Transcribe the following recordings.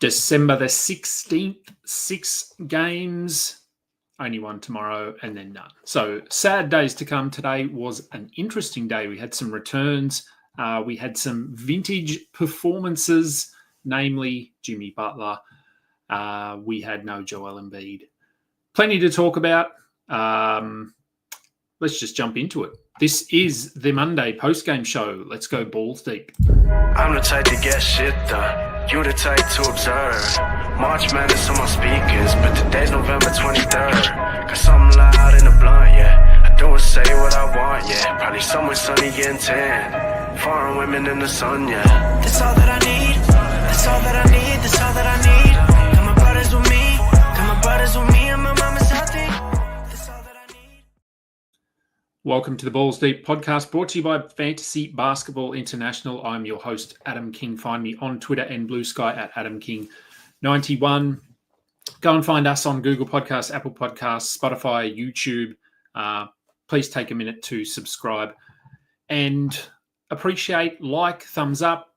December the 16th, 6 games, only one tomorrow and then none. So sad days to come. Today was an interesting day. We had some returns. We had some vintage performances, namely Jimmy Butler. We had no Joel Embiid. Plenty to talk about. Let's just jump into it. This is the Monday post-game show. Let's go balls deep. I'm the type to get shit done. You the type to observe. March Madness on my speakers, but today's November 23rd. Got something loud in the blunt, yeah. I don't say what I want, yeah. Probably somewhere sunny getting tan. Foreign women in the sun, yeah. That's all that I need. That's all that I need. That's all that I need. Got my brothers with me. Got my brothers with me and my mama's healthy. That's all that I need. Welcome to the Balls Deep podcast, brought to you by Fantasy Basketball International. I'm your host, Adam King. Find me on Twitter and Blue Sky at AdamKing91. Go and find us on Google Podcasts, Apple Podcasts, Spotify, YouTube. Please take a minute to subscribe and appreciate, like, thumbs up,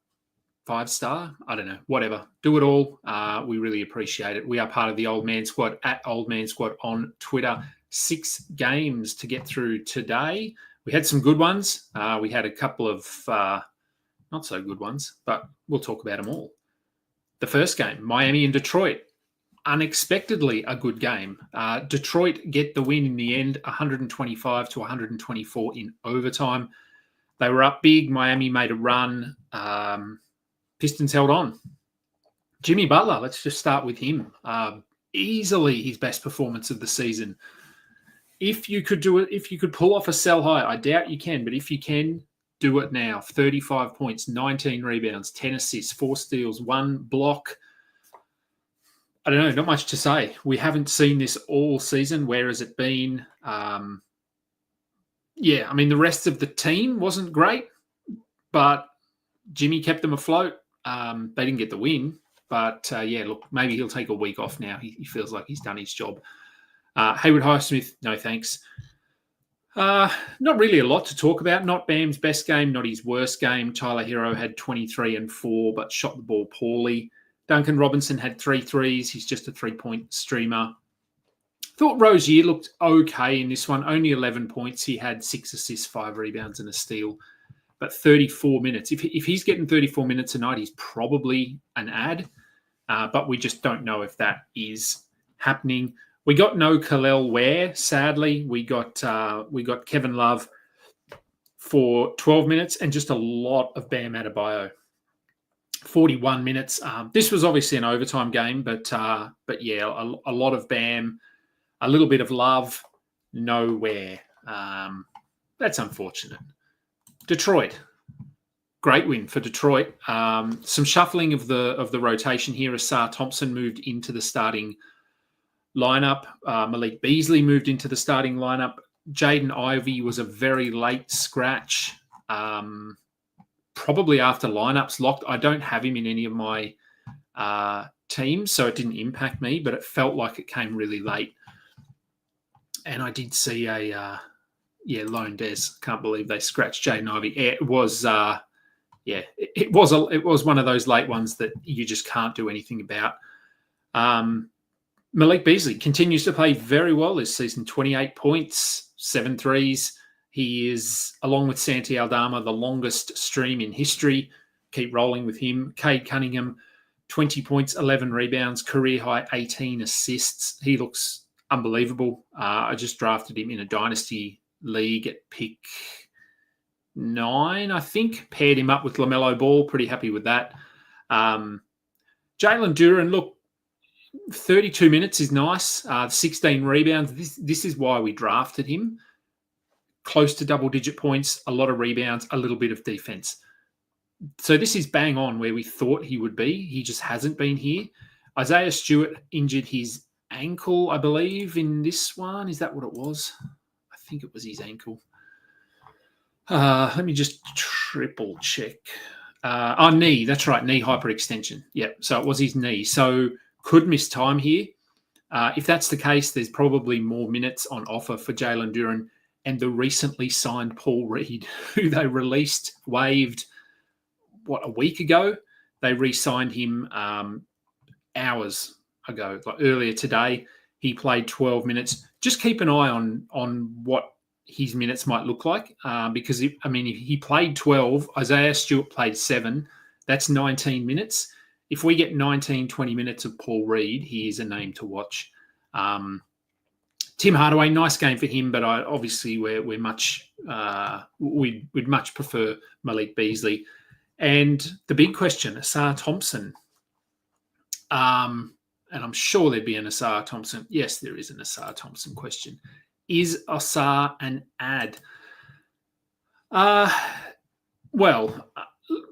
5-star, I don't know, whatever. Do it all. We really appreciate it. We are part of the Old Man Squad at Old Man Squad on Twitter. 6 games to get through today. We had some good ones. We had a couple of not so good ones, but we'll talk about them all. The first game, Miami and Detroit. Unexpectedly a good game. Detroit get the win in the end, 125 to 124 in overtime. They were up big. Miami made a run. Pistons held on. Jimmy Butler, let's just start with him. Easily his best performance of the season. If you could do it, if you could pull off a sell high, I doubt you can, but if you can, do it now. 35 points, 19 rebounds, 10 assists, 4 steals, 1 block. I don't know, not much to say. We haven't seen this all season. Where has it been? The rest of the team wasn't great, but Jimmy kept them afloat. They didn't get the win, but maybe he'll take a week off now. He feels like he's done his job. Hayward Highsmith, no thanks. Not really a lot to talk about. Not Bam's best game, not his worst game. Tyler Hero had 23 and 4, but shot the ball poorly. Duncan Robinson had 3 threes. He's just a 3-point streamer. Thought Rozier looked okay in this one. Only 11 points. He had 6 assists, 5 rebounds, and a steal. But 34 minutes. If he's getting 34 minutes a night, he's probably an ad. But we just don't know if that is happening. We got no Khalil Ware, sadly. We got Kevin Love for 12 minutes and just a lot of Bam Adebayo. 41 minutes. This was obviously an overtime game, but a lot of Bam, a little bit of Love, no Ware. That's unfortunate. Detroit, great win for Detroit. Some shuffling of the rotation here. Ausar Thompson moved into the starting lineup. Malik Beasley moved into the starting lineup. Jaden Ivey was a very late scratch, probably after lineups locked. I don't have him in any of my teams, so it didn't impact me, but it felt like it came really late. And I did see a lone des. Can't believe they scratched Jaden Ivey. It was it was one of those late ones that you just can't do anything about. Malik Beasley continues to play very well this season. 28 points, 7 threes. He is, along with Santi Aldama, the longest stream in history. Keep rolling with him. Cade Cunningham, 20 points, 11 rebounds, career high 18 assists. He looks unbelievable. I just drafted him in a dynasty league at pick 9, I think. Paired him up with LaMelo Ball. Pretty happy with that. Jalen Duren, look, 32 minutes is nice. 16 rebounds. This is why we drafted him. Close to double-digit points, a lot of rebounds, a little bit of defense. So this is bang on where we thought he would be. He just hasn't been here. Isaiah Stewart injured his ankle, I believe, in this one. Is that what it was? I think it was his ankle. Let me just triple check. Knee. That's right, knee hyperextension. Yep, so it was his knee. So could miss time here. If that's the case, there's probably more minutes on offer for Jalen Duren and the recently signed Paul Reed, who they waived, a week ago. They re-signed him hours ago, like earlier today. He played 12 minutes. Just keep an eye on what his minutes might look like because, if he played 12, Isaiah Stewart played 7. That's 19 minutes. If we get 19, 20 minutes of Paul Reed, he is a name to watch. Tim Hardaway, nice game for him, but we'd much prefer Malik Beasley. And the big question, Ausar Thompson. And I'm sure there'd be an Ausar Thompson. Yes, there is an Ausar Thompson question. Is Ausar an ad?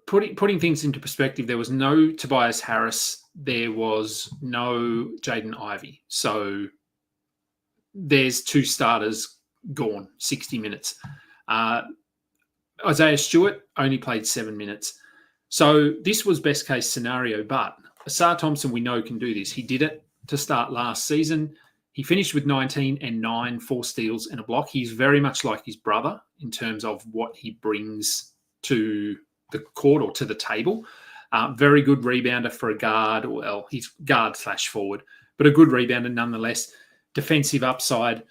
Putting things into perspective, there was no Tobias Harris. There was no Jaden Ivey. So there's 2 starters gone, 60 minutes. Isaiah Stewart only played 7 minutes. So this was best case scenario, but Ausar Thompson, we know, can do this. He did it to start last season. He finished with 19 and 9, 4 steals and a block. He's very much like his brother in terms of what he brings to the court or to the table. Very good rebounder for a guard. Well, he's guard/forward, but a good rebounder nonetheless. Defensive upside.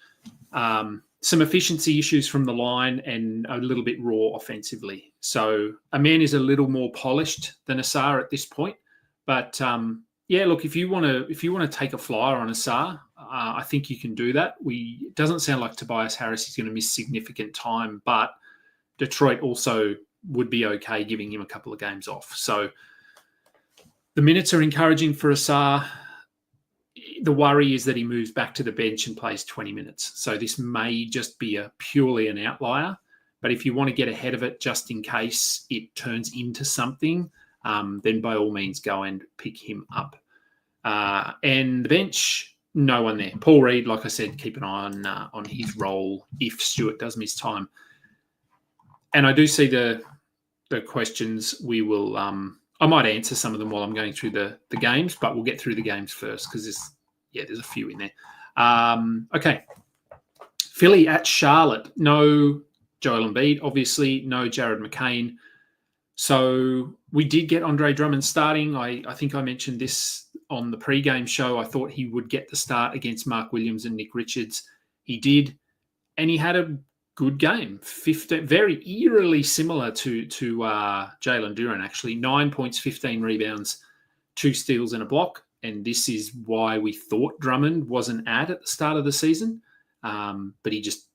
Some efficiency issues from the line and a little bit raw offensively. So a man is a little more polished than Ausar at this point. But look, if you want to take a flyer on Ausar, I think you can do that. It doesn't sound like Tobias Harris is going to miss significant time, but Detroit also would be okay giving him a couple of games off. So the minutes are encouraging for Ausar. The worry is that he moves back to the bench and plays 20 minutes. So this may just be purely an outlier. But if you want to get ahead of it just in case it turns into something, then by all means go and pick him up. And the bench, no one there. Paul Reed, like I said, keep an eye on his role if Stewart does miss time. And I do see the questions. We will. I might answer some of them while I'm going through the games, but we'll get through the games first because there's a few in there. Okay. Philly at Charlotte. No Joel Embiid, obviously. No Jared McCain. So we did get Andre Drummond starting. I think I mentioned this on the pre-game show. I thought he would get the start against Mark Williams and Nick Richards. He did, and he had a good game. 15, very eerily similar to Jalen Duren, actually. 9 points, 15 rebounds, 2 steals and a block. And this is why we thought Drummond was an ad at the start of the season, but he just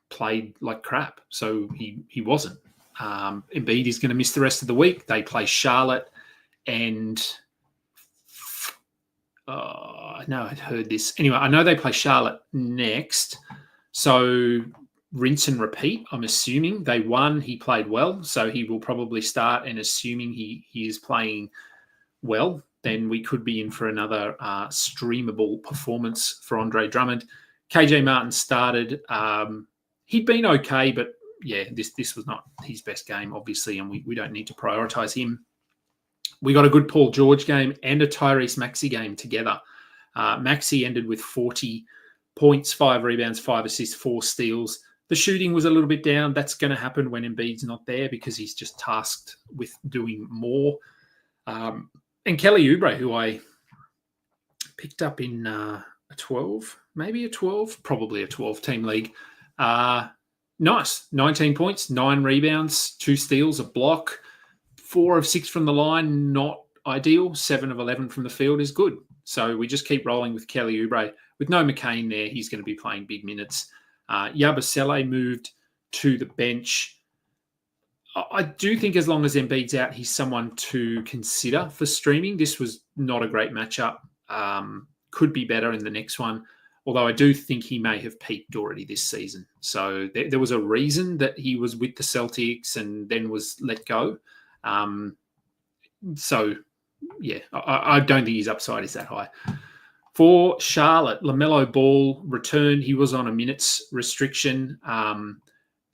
played like crap. So he wasn't. Embiid is going to miss the rest of the week. They play Charlotte, and I know I'd heard this. Anyway, I know they play Charlotte next. So rinse and repeat, I'm assuming. They won. He played well, so he will probably start, and assuming he is playing well, then we could be in for another streamable performance for Andre Drummond. KJ Martin started. He'd been okay, but yeah, this was not his best game, obviously, and we don't need to prioritise him. We got a good Paul George game and a Tyrese Maxey game together. Maxey ended with 40 points, 5 rebounds, 5 assists, 4 steals. The shooting was a little bit down. That's going to happen when Embiid's not there because he's just tasked with doing more. And Kelly Oubre, who I picked up in a 12, maybe a 12, probably a 12-team league. Nice. 19 points, 9 rebounds, 2 steals, a block, 4 of 6 from the line, not ideal. 7 of 11 from the field is good. So we just keep rolling with Kelly Oubre. With no McCain there, he's going to be playing big minutes. Yabusele moved to the bench. I do think as long as Embiid's out, he's someone to consider for streaming. This was not a great matchup. Could be better in the next one. Although I do think he may have peaked already this season. So there was a reason that he was with the Celtics and then was let go. I don't think his upside is that high. For Charlotte, LaMelo Ball returned. He was on a minutes restriction.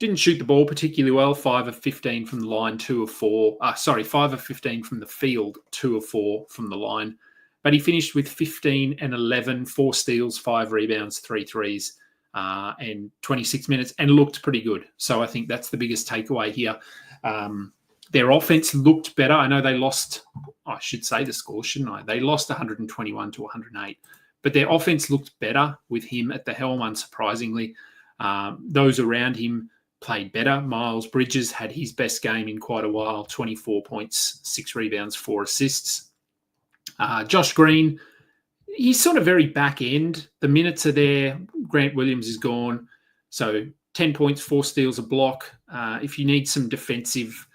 Didn't shoot the ball particularly well. 5 of 15 from the line, 2 of 4. 5 of 15 from the field, 2 of 4 from the line. But he finished with 15 and 11, 4 steals, 5 rebounds, 3 threes, and 26 minutes, and looked pretty good. So I think that's the biggest takeaway here. Their offense looked better. I know they lost, I should say the score, shouldn't I? They lost 121 to 108. But their offense looked better with him at the helm, unsurprisingly. Those around him played better. Miles Bridges had his best game in quite a while, 24 points, 6 rebounds, 4 assists. Josh Green, he's sort of very back end. The minutes are there. Grant Williams is gone. So 10 points, 4 steals, a block. If you need some defensive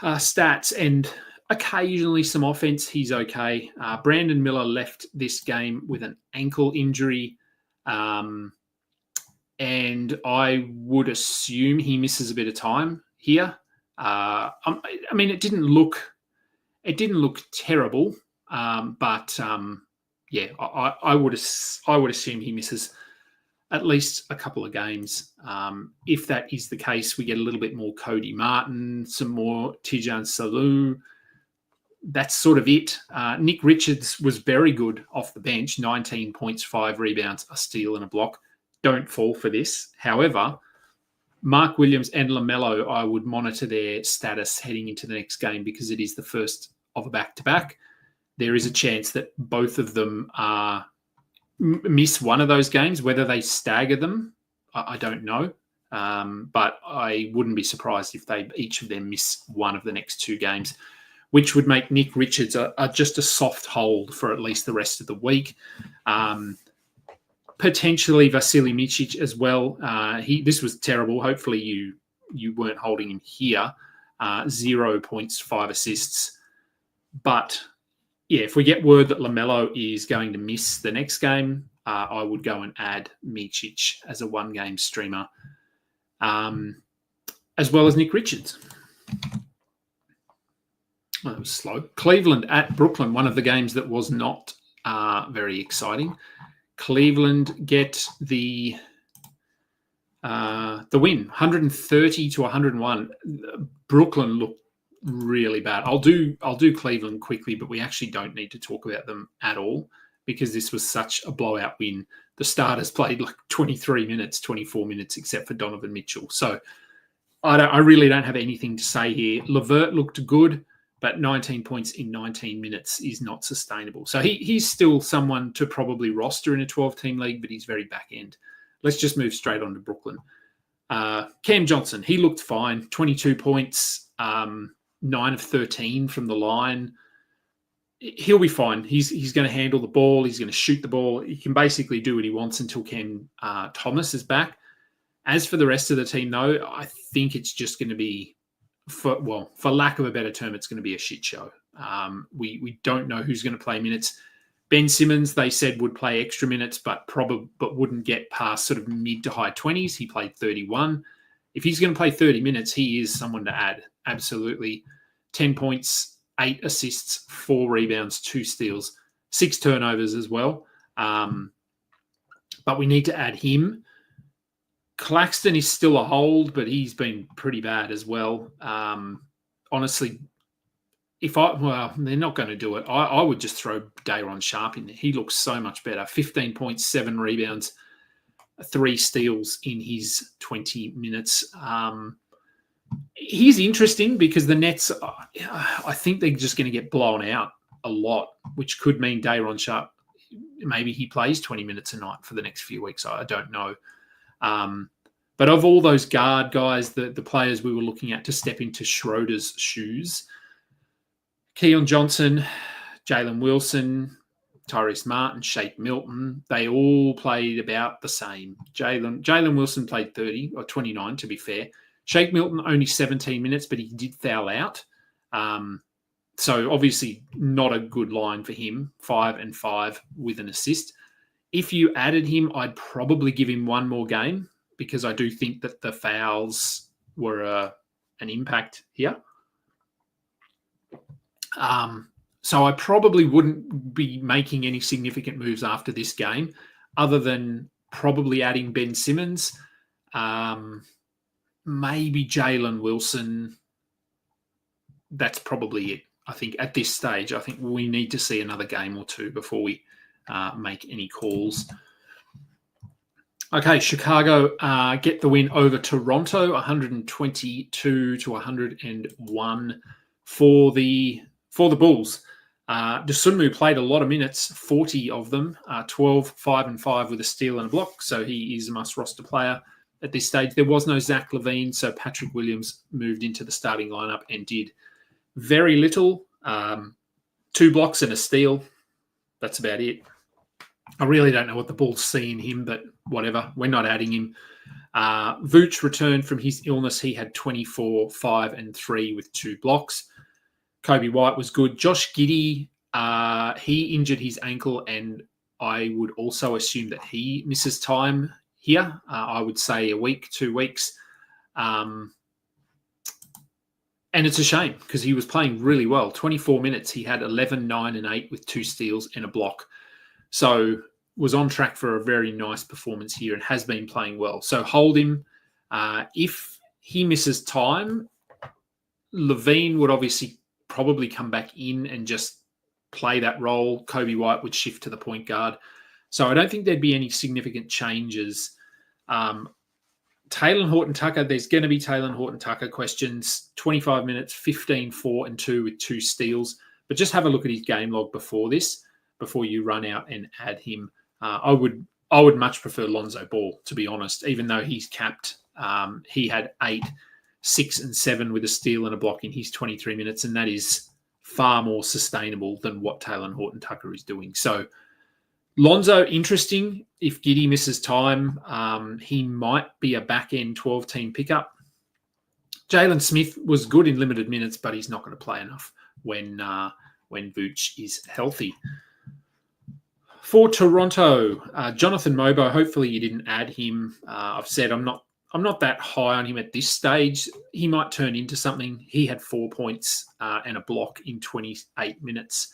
stats and occasionally some offense, he's okay. Brandon Miller left this game with an ankle injury. And I would assume he misses a bit of time here. I mean, it didn't look terrible, but I would assume he misses at least a couple of games. If that is the case, we get a little bit more Cody Martin, some more Tijan Salou. That's sort of it. Nick Richards was very good off the bench, 19 points, 5 rebounds, a steal and a block. Don't fall for this. However, Mark Williams and LaMelo, I would monitor their status heading into the next game because it is the first of a back-to-back. There is a chance that both of them miss one of those games. Whether they stagger them, I don't know. But I wouldn't be surprised if each of them miss one of the next 2 games, which would make Nick Richards just a soft hold for at least the rest of the week. Potentially Vasily Micic as well. This was terrible. Hopefully you weren't holding him here. 0 points, 5 assists. But yeah, if we get word that LaMelo is going to miss the next game, I would go and add Micic as a 1-game streamer, as well as Nick Richards. Well, it was slow. Cleveland at Brooklyn, one of the games that was not very exciting. Cleveland get the win, 130 to 101. Brooklyn looked really bad. I'll do Cleveland quickly, but we actually don't need to talk about them at all because this was such a blowout win. The starters played like 23 minutes, 24 minutes, except for Donovan Mitchell. So I really don't have anything to say here. LeVert looked good, but 19 points in 19 minutes is not sustainable. So he's still someone to probably roster in a 12-team league, but he's very back end. Let's just move straight on to Brooklyn. Cam Johnson, he looked fine. 22 points, 9 of 13 from the line. He'll be fine. He's going to handle the ball. He's going to shoot the ball. He can basically do what he wants until Cam Thomas is back. As for the rest of the team, though, I think it's just going to be, for lack of a better term, it's going to be a shit show. We don't know who's going to play minutes. Ben Simmons, they said, would play extra minutes, but wouldn't get past sort of mid to high 20s. He played 31. If he's going to play 30 minutes, he is someone to add. Absolutely. 10 points, 8 assists, 4 rebounds, 2 steals, 6 turnovers as well. But we need to add him. Claxton is still a hold, but he's been pretty bad as well. Honestly, they're not going to do it. I would just throw Day'Ron Sharpe in there. He looks so much better. 15 points, 7 rebounds, 3 steals in his 20 minutes. He's interesting because the Nets, I think they're just going to get blown out a lot, which could mean Day'Ron Sharpe, maybe he plays 20 minutes a night for the next few weeks. I don't know. But of all those guard guys, the players we were looking at to step into Schroeder's shoes, Keon Johnson, Jalen Wilson, Tyrese Martin, Shake Milton, they all played about the same. Jalen Wilson played 30 or 29, to be fair. Shake Milton only 17 minutes, but he did foul out. So obviously not a good line for him, 5 and 5 with an assist. If you added him, I'd probably give him one more game because I do think that the fouls were an impact here. So I probably wouldn't be making any significant moves after this game other than probably adding Ben Simmons, maybe Jalen Wilson. That's probably it. I think at this stage, I think we need to see another game or two before we make any calls. Okay, Chicago get the win over Toronto, 122 to 101 for the Bulls. Dosunmu played a lot of minutes, 40 of them, 12, 5 and 5 with a steal and a block. So he is a must roster player at this stage. There was no Zach LaVine, so Patrick Williams moved into the starting lineup and did very little. 2 blocks and a steal. That's about it. I really don't know what the Bulls see in him, but whatever. We're not adding him. Vooch returned from his illness. He had 24, 5 and 3 with 2 blocks. Kobe White was good. Josh Giddey, he injured his ankle, and I would also assume that he misses time here. I would say a week, 2 weeks. And it's a shame because he was playing really well. 24 minutes, he had 11, 9 and 8 with 2 steals and a block. So was on track for a very nice performance here and has been playing well. So hold him. If he misses time, LaVine would obviously probably come back in and just play that role. Kobe White would shift to the point guard. So I don't think there'd be any significant changes. Taylor Horton-Tucker, there's going to be Taylor Horton-Tucker questions. 25 minutes, 15, 4 and 2 with 2 steals. But just have a look at his game log before this, before you run out and add him. I would much prefer Lonzo Ball, to be honest, even though he's capped. He had 8, 6 and 7 with a steal and a block in his 23 minutes, and that is far more sustainable than what Taylor Horton-Tucker is doing. So Lonzo, interesting. If Giddey misses time, he might be a back-end 12-team pickup. Jalen Smith was good in limited minutes, but he's not going to play enough when Vooch is healthy. For Toronto, Jonathan Mobo, hopefully you didn't add him. I've said I'm not that high on him at this stage. He might turn into something. He had 4 points and a block in 28 minutes.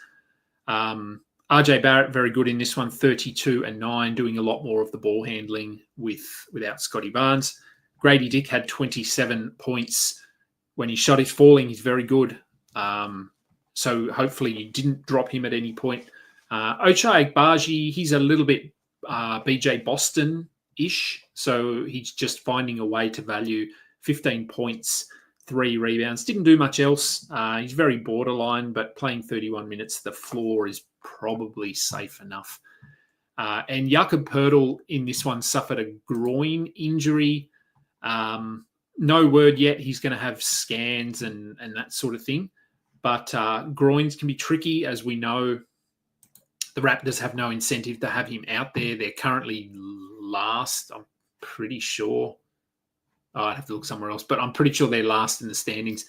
RJ Barrett, very good in this one, 32 and 9, doing a lot more of the ball handling without Scotty Barnes. Grady Dick had 27 points. When his shot is falling, he's very good. So hopefully you didn't drop him at any point. Ochai Agbaji, he's a little bit BJ Boston-ish, so he's just finding a way to value 15 points, 3 rebounds. Didn't do much else. He's very borderline, but playing 31 minutes, the floor is probably safe enough. And Jakob Poeltl in this one suffered a groin injury. No word yet. He's going to have scans and that sort of thing. But groins can be tricky, as we know. The Raptors have no incentive to have him out there. They're currently last, I'm pretty sure. I'd have to look somewhere else, but I'm pretty sure they're last in the standings,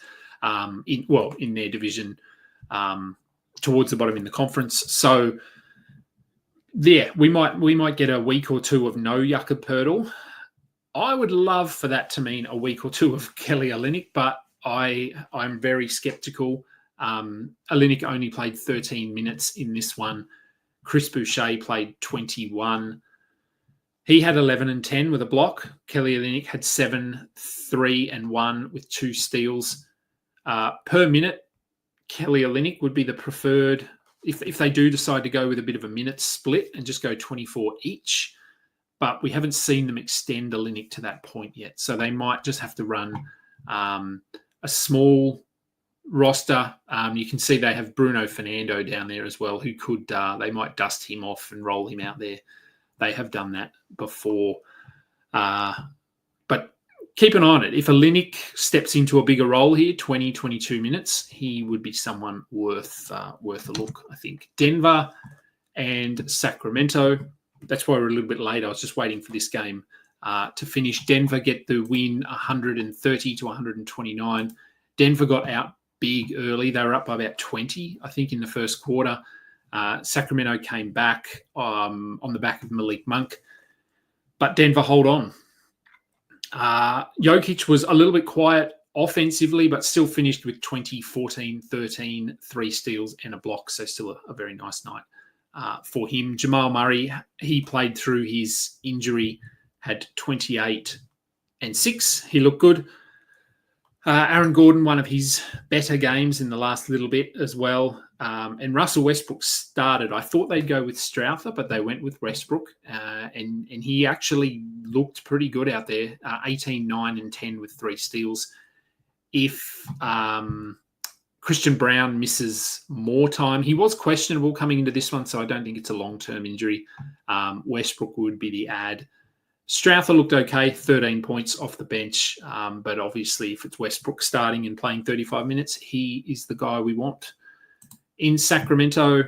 in their division, towards the bottom in the conference. So, yeah, we might get a week or 2 of no Jakob Poeltl. I would love for that to mean a week or 2 of Kelly Olynyk, but I'm very skeptical. Olynyk only played 13 minutes in this one. Chris Boucher played 21. He had 11 and 10 with a block. Kelly Olynyk had 7, 3 and 1 with 2 steals. Per minute, Kelly Olynyk would be the preferred if they do decide to go with a bit of a minute split and just go 24 each. But we haven't seen them extend Olynyk to that point yet. So they might just have to run a small roster. You can see they have Bruno Fernando down there as well, who could, they might dust him off and roll him out there. They have done that before. But keep an eye on it. If Olynyk steps into a bigger role here, 20, 22 minutes, he would be someone worth a look, I think. Denver and Sacramento. That's why we're a little bit late. I was just waiting for this game to finish. Denver get the win 130 to 129. Denver got out big early. They were up by about 20, I think, in the first quarter. Sacramento came back on the back of Malik Monk. But Denver hold on. Jokic was a little bit quiet offensively, but still finished with 20, 14, 13, 3 steals and a block. So still a very nice night for him. Jamal Murray, he played through his injury, had 28 and 6. He looked good. Aaron Gordon, one of his better games in the last little bit as well. and Russell Westbrook started. I thought they'd go with Strother, but they went with Westbrook, and he actually looked pretty good out there. 18, 9, and 10 with 3 steals. If Christian Brown misses more time, he was questionable coming into this one, so I don't think it's a long-term injury. Westbrook would be the add. Strother looked okay, 13 points off the bench, but obviously if it's Westbrook starting and playing 35 minutes, he is the guy we want. In Sacramento,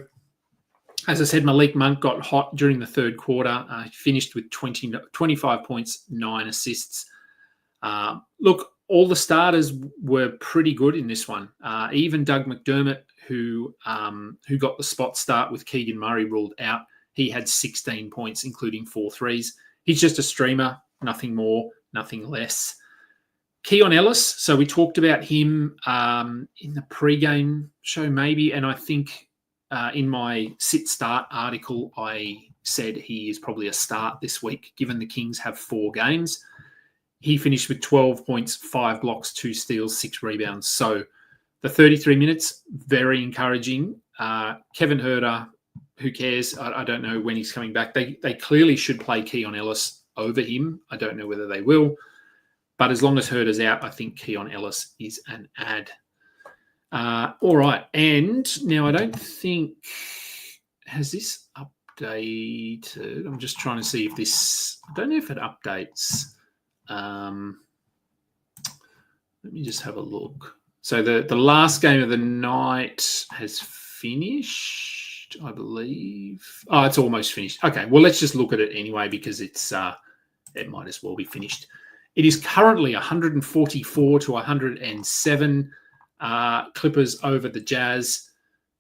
as I said, Malik Monk got hot during the third quarter. He finished with 25 points, 9 assists. Look, all the starters were pretty good in this one. Even Doug McDermott, who got the spot start with Keegan Murray ruled out, he had 16 points, including 4 threes. He's just a streamer, nothing more, nothing less. Keon Ellis, so we talked about him in the pregame show maybe, and I think in my sit-start article I said he is probably a start this week, given the Kings have 4 games. He finished with 12 points, 5 blocks, 2 steals, 6 rebounds. So the 33 minutes, very encouraging. Kevin Huerter, who cares? I don't know when he's coming back. They clearly should play Keon Ellis over him. I don't know whether they will. But as long as Huerter's out, I think Keon Ellis is an add. All right. And now I don't think... Has this updated? I'm just trying to see if this... I don't know if it updates. Let me just have a look. So the last game of the night has finished, I believe. Oh, it's almost finished. Okay, well, let's just look at it anyway because it might as well be finished. It is currently 144 to 107 Clippers over the Jazz.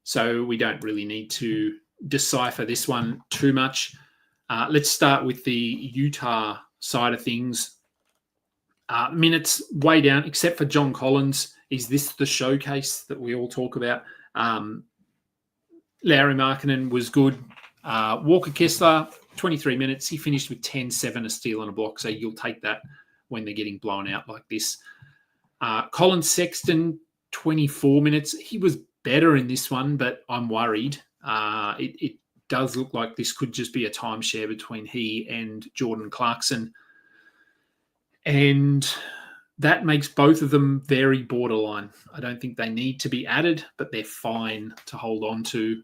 So we don't really need to decipher this one too much. Let's start with the Utah side of things. Minutes way down, except for John Collins. Is this the showcase that we all talk about? Lauri Markkanen was good. Walker Kessler, 23 minutes. He finished with 10, 7, a steal and a block. So you'll take that when they're getting blown out like this. Colin Sexton, 24 minutes. He was better in this one, but I'm worried. It does look like this could just be a timeshare between he and Jordan Clarkson. And that makes both of them very borderline. I don't think they need to be added, but they're fine to hold on to.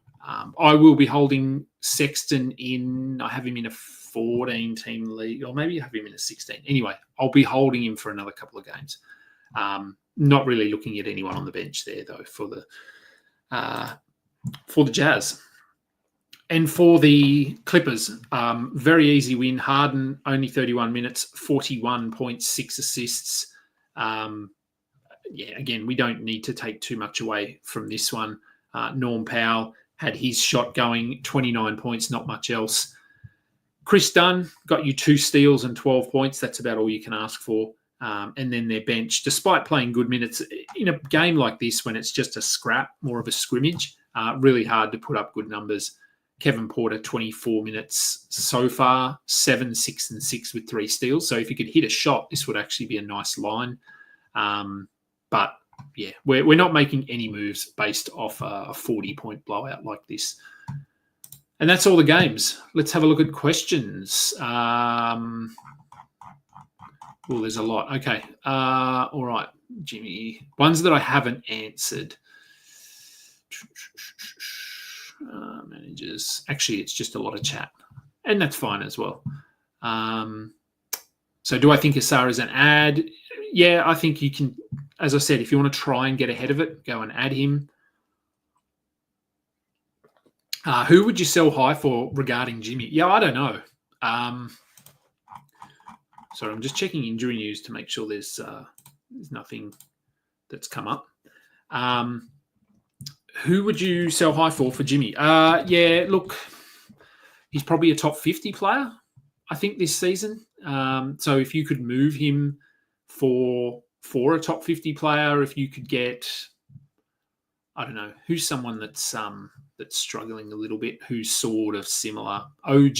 I will be holding Sexton in. I have him in a 14-team league, or maybe I have him in a 16. Anyway, I'll be holding him for another couple of games. Not really looking at anyone on the bench there, though, for the Jazz. And for the Clippers, very easy win. Harden, only 31 minutes, 41 points, 6 assists. Again, we don't need to take too much away from this one. Norm Powell had his shot going, 29 points, not much else. Chris Dunn got you 2 steals and 12 points. That's about all you can ask for. And then their bench, despite playing good minutes, in a game like this when it's just a scrap, more of a scrimmage, really hard to put up good numbers. Kevin Porter, 24 minutes so far, 7, 6, and 6 with 3 steals. So if you could hit a shot, this would actually be a nice line. But yeah, we're not making any moves based off a 40-point blowout like this. And that's all the games. Let's have a look at questions. Well, there's a lot. Okay. All right, Jimmy. Ones that I haven't answered. Managers. Actually, it's just a lot of chat. And that's fine as well. So do I think Ausar is an ad? Yeah, I think you can, as I said, if you want to try and get ahead of it, go and add him. Who would you sell high for regarding Jimmy? Yeah, I don't know. Sorry, I'm just checking injury news to make sure there's nothing that's come up. Who would you sell high for Jimmy? Yeah, look, he's probably a top 50 player, I think, this season. So if you could move him for a top 50 player, if you could get, I don't know, who's someone that's struggling a little bit, who's sort of similar. OG,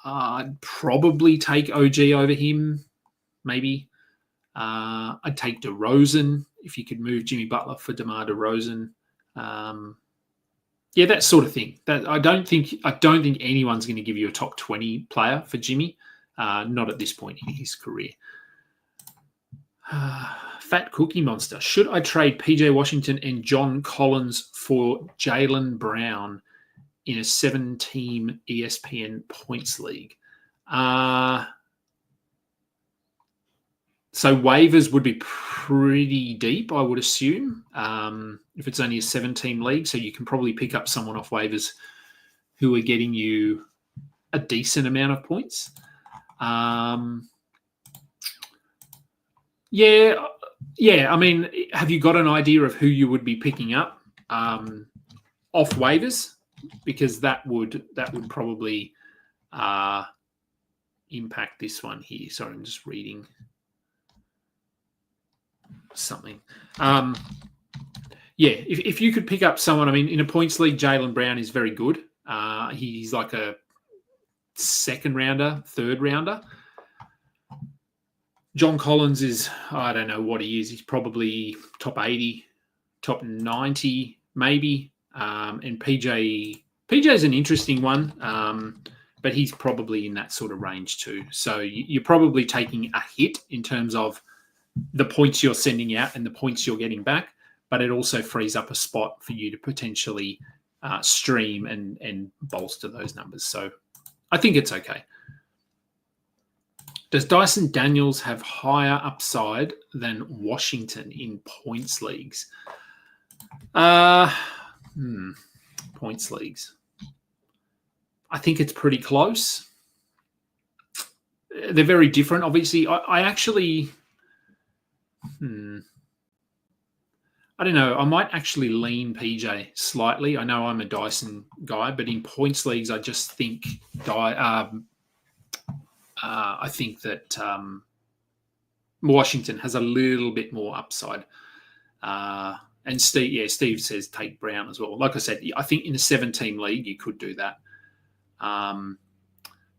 I'd probably take OG over him, maybe. I'd take DeRozan if you could move Jimmy Butler for DeMar DeRozan. Yeah, that sort of thing. That I don't think anyone's going to give you a top 20 player for Jimmy. Not at this point in his career. Fat Cookie Monster. Should I trade PJ Washington and John Collins for Jaylen Brown in a 7-team ESPN points league? So waivers would be pretty deep, I would assume, if it's only a 7-team league. So you can probably pick up someone off waivers who are getting you a decent amount of points. Yeah. I mean, have you got an idea of who you would be picking up off waivers? Because that would probably impact this one here. Sorry, I'm just reading something. If you could pick up someone, I mean, in a points league, Jaylen Brown is very good. He's like a second rounder, third rounder. John Collins is, I don't know what he is. He's probably top 80, top 90, maybe. And PJ's an interesting one, but he's probably in that sort of range too. So you're probably taking a hit in terms of the points you're sending out and the points you're getting back, but it also frees up a spot for you to potentially stream and bolster those numbers. So I think it's okay. Does Dyson Daniels have higher upside than Washington in points leagues? Points leagues. I think it's pretty close. They're very different. Obviously, I actually... I don't know. I might actually lean PJ slightly. I know I'm a Dyson guy, but in points leagues, I just think I think that Washington has a little bit more upside. And Steve says take Brown as well. Like I said, I think in a 7-team league, you could do that.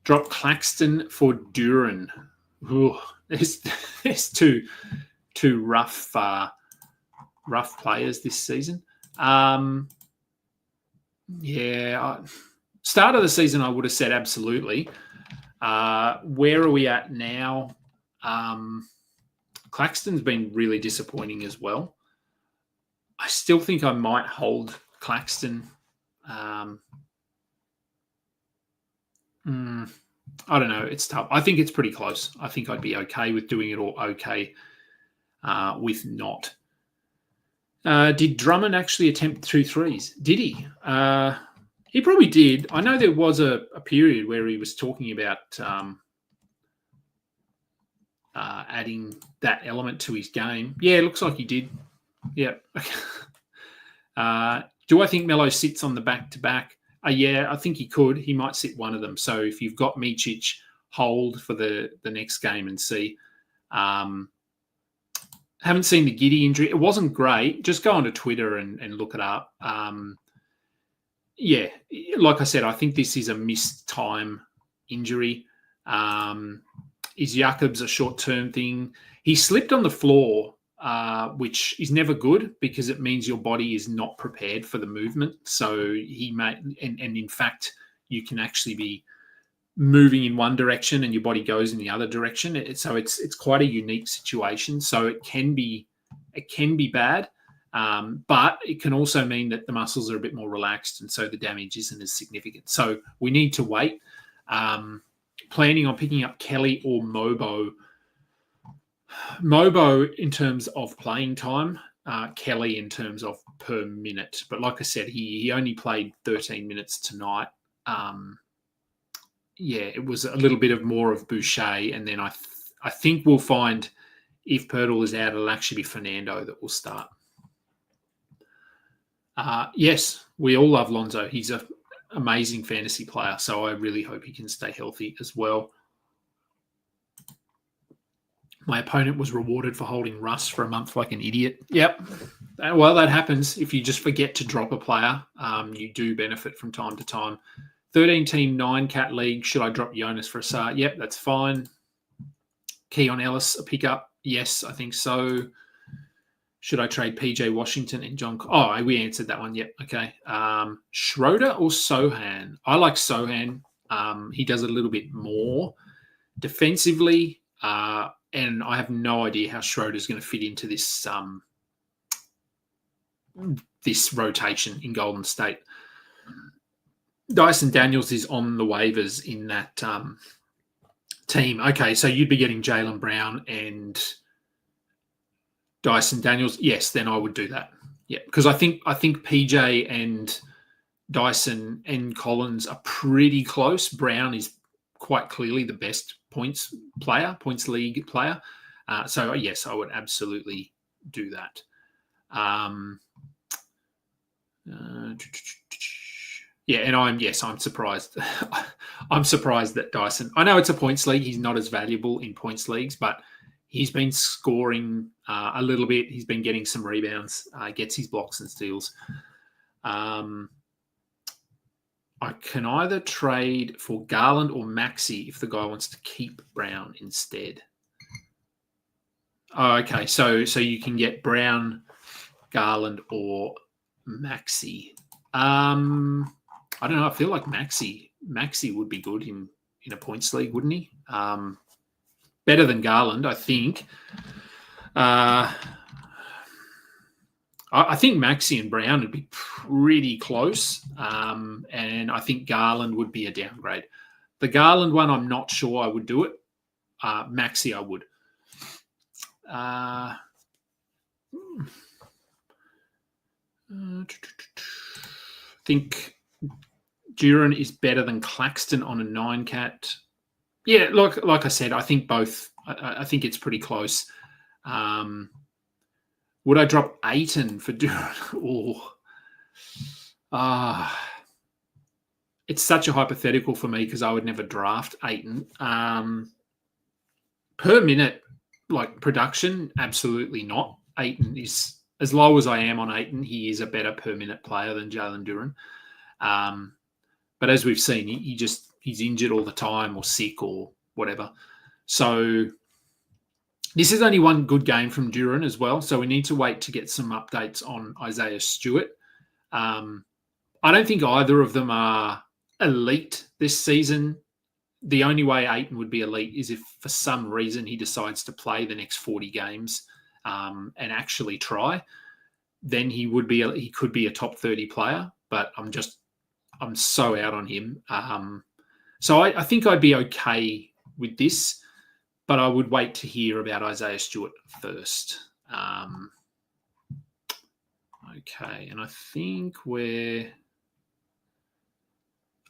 Drop Claxton for Duran. Ooh, there's two rough players this season. Start of the season, I would have said absolutely. Where are we at now? Claxton's been really disappointing as well. I still think I might hold Claxton. I don't know. It's tough. I think it's pretty close. I think I'd be okay with doing it, or okay with not. Did Drummond actually attempt 2 threes? Did he? He probably did. I know there was a period where he was talking about adding that element to his game. Yeah, it looks like he did. Yeah. Do I think Melo sits on the back-to-back? Yeah, I think he could. He might sit one of them. So if you've got Micic, hold for the next game and see. Haven't seen the Giddey injury. It wasn't great. Just go onto Twitter and look it up. Yeah, like I said, I think this is a missed time injury. Is Jakobs a short-term thing? He slipped on the floor, which is never good because it means your body is not prepared for the movement. So he may, and in fact, you can actually be moving in one direction and your body goes in the other direction. So it's quite a unique situation. So it can be bad, but it can also mean that the muscles are a bit more relaxed, and so the damage isn't as significant. So we need to wait. Planning on picking up Kelly or Mobo. Mobo in terms of playing time, Kelly in terms of per minute. But like I said, he only played 13 minutes tonight. It was a little bit of more of Boucher, and then I think we'll find if Pirtle is out, it'll actually be Fernando that will start. Yes, we all love Lonzo. He's an amazing fantasy player, so I really hope he can stay healthy as well. My opponent was rewarded for holding Russ for a month like an idiot. Yep. Well, that happens. If you just forget to drop a player, you do benefit from time to time. 13-team 9-cat league. Should I drop Jonas for a start? Yep, that's fine. Keon Ellis, a pickup. Yes, I think so. Should I trade PJ Washington and John? Oh, we answered that one. Yep. Okay. Schroeder or Sohan? I like Sohan. He does a little bit more defensively, and I have no idea how Schroeder's going to fit into this this rotation in Golden State. Dyson Daniels is on the waivers in that team. Okay, so you'd be getting Jaylen Brown and Dyson Daniels. Yes, then I would do that. Yeah, because I think PJ and Dyson and Collins are pretty close. Brown is quite clearly the best points league player. So yes, I would absolutely do that. Yeah, and I'm surprised. I'm surprised that Dyson. I know it's a points league. He's not as valuable in points leagues, but he's been scoring a little bit. He's been getting some rebounds. Gets his blocks and steals. I can either trade for Garland or Maxey if the guy wants to keep Brown instead. Oh, okay, so you can get Brown, Garland, or Maxey. I don't know. I feel like Maxey would be good in a points league, wouldn't he? Better than Garland, I think. I think Maxey and Brown would be pretty close, and I think Garland would be a downgrade. The Garland one, I'm not sure I would do it. Maxey, I would. I think Duran is better than Claxton on a 9-cat. Yeah, like I said, I think both. I think it's pretty close. Would I drop Ayton for Duran? It's such a hypothetical for me because I would never draft Ayton. Per minute, like production, absolutely not. Ayton is, as low as I am on Ayton, he is a better per minute player than Jalen Duran. But as we've seen, he's injured all the time or sick or whatever. So this is only one good game from Duran as well. So we need to wait to get some updates on Isaiah Stewart. I don't think either of them are elite this season. The only way Ayton would be elite is if for some reason he decides to play the next 40 games and actually try. Then he could be a top 30 player, but I'm so out on him. So I think I'd be okay with this, but I would wait to hear about Isaiah Stewart first. Okay, and I think we're...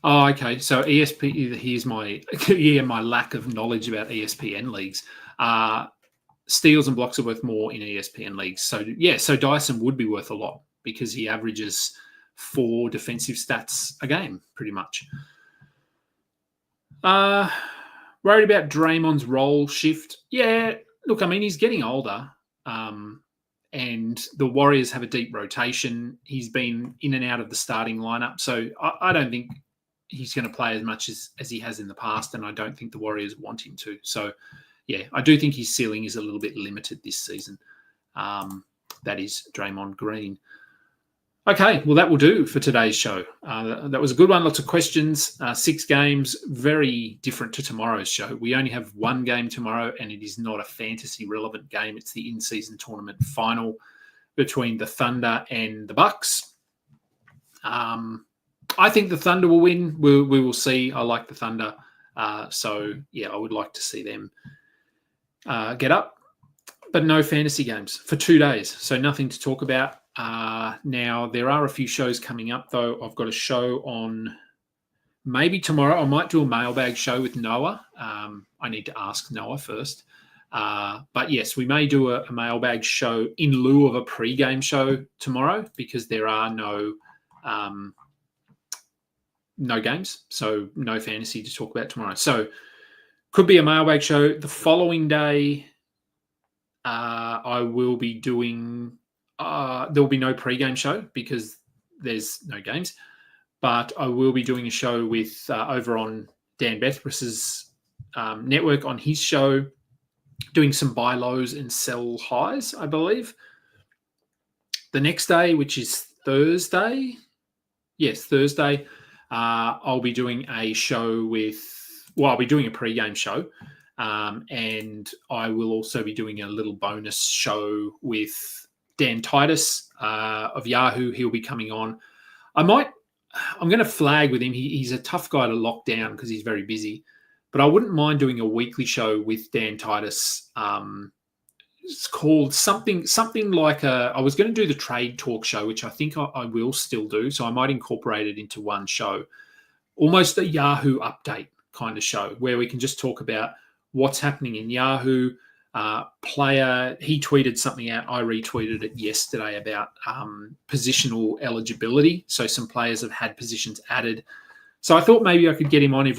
Oh, okay. So here's my my lack of knowledge about ESPN leagues. Steals and blocks are worth more in ESPN leagues. So yeah, so Dyson would be worth a lot because he averages 4 defensive stats a game, pretty much. Worried about Draymond's role shift? Yeah, look, I mean, he's getting older, and the Warriors have a deep rotation. He's been in and out of the starting lineup, so I don't think he's going to play as much as he has in the past, and I don't think the Warriors want him to. So, yeah, I do think his ceiling is a little bit limited this season. That is Draymond Green. Okay, well, that will do for today's show. That was a good one. Lots of questions. 6 games, very different to tomorrow's show. We only have 1 game tomorrow, and it is not a fantasy-relevant game. It's the in-season tournament final between the Thunder and the Bucks. I think the Thunder will win. We will see. I like the Thunder. So, yeah, I would like to see them get up. But no fantasy games for 2 days, so nothing to talk about. Now, there are a few shows coming up, though. I've got a show on maybe tomorrow. I might do a mailbag show with Noah. I need to ask Noah first. But yes, we may do a mailbag show in lieu of a pre-game show tomorrow because there are no games, so no fantasy to talk about tomorrow. So could be a mailbag show. The following day, I will be doing... there will be no pre-game show because there's no games, but I will be doing a show with over on Dan Bethrus's network on his show, doing some buy lows and sell highs, I believe. the next day, which is Thursday. Yes, Thursday. I'll be doing a show I'll be doing a pre-game show. And I will also be doing a little bonus show with Dan Titus of Yahoo. He'll be coming on. I'm going to flag with him. He's a tough guy to lock down because he's very busy. But I wouldn't mind doing a weekly show with Dan Titus. It's called something like I was going to do the trade talk show, which I think I will still do. So I might incorporate it into one show, almost a Yahoo update kind of show where we can just talk about what's happening in Yahoo. Player, he tweeted something out. I retweeted it yesterday about positional eligibility. So some players have had positions added. So I thought maybe I could get him on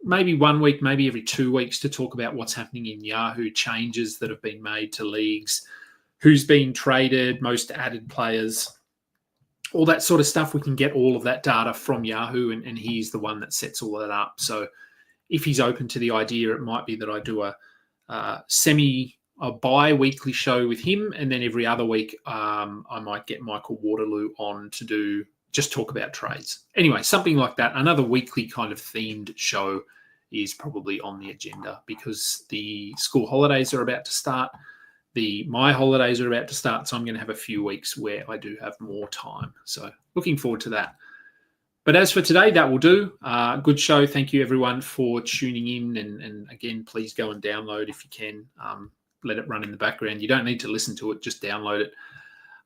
maybe 1 week, maybe every 2 weeks to talk about what's happening in Yahoo, changes that have been made to leagues, who's been traded, most added players, all that sort of stuff. We can get all of that data from Yahoo, and he's the one that sets all that up. So if he's open to the idea, it might be that I do a bi-weekly show with him, and then every other week I might get Michael Waterloo on to just talk about trades. Anyway, something like that. Another weekly kind of themed show is probably on the agenda because the school holidays are about to start. My holidays are about to start, so I'm going to have a few weeks where I do have more time. So looking forward to that. But as for today, that will do. Good show. Thank you, everyone, for tuning in. And again, please go and download if you can. Let it run in the background. You don't need to listen to it. Just download it.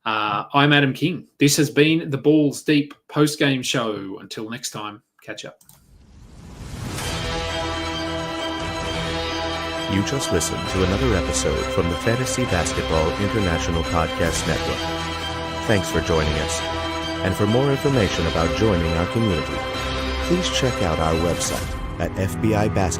I'm Adam King. This has been the Balls Deep post-game show. Until next time, catch up. You just listened to another episode from the Fantasy Basketball International Podcast Network. Thanks for joining us. And for more information about joining our community, please check out our website at FBIBasketball.com.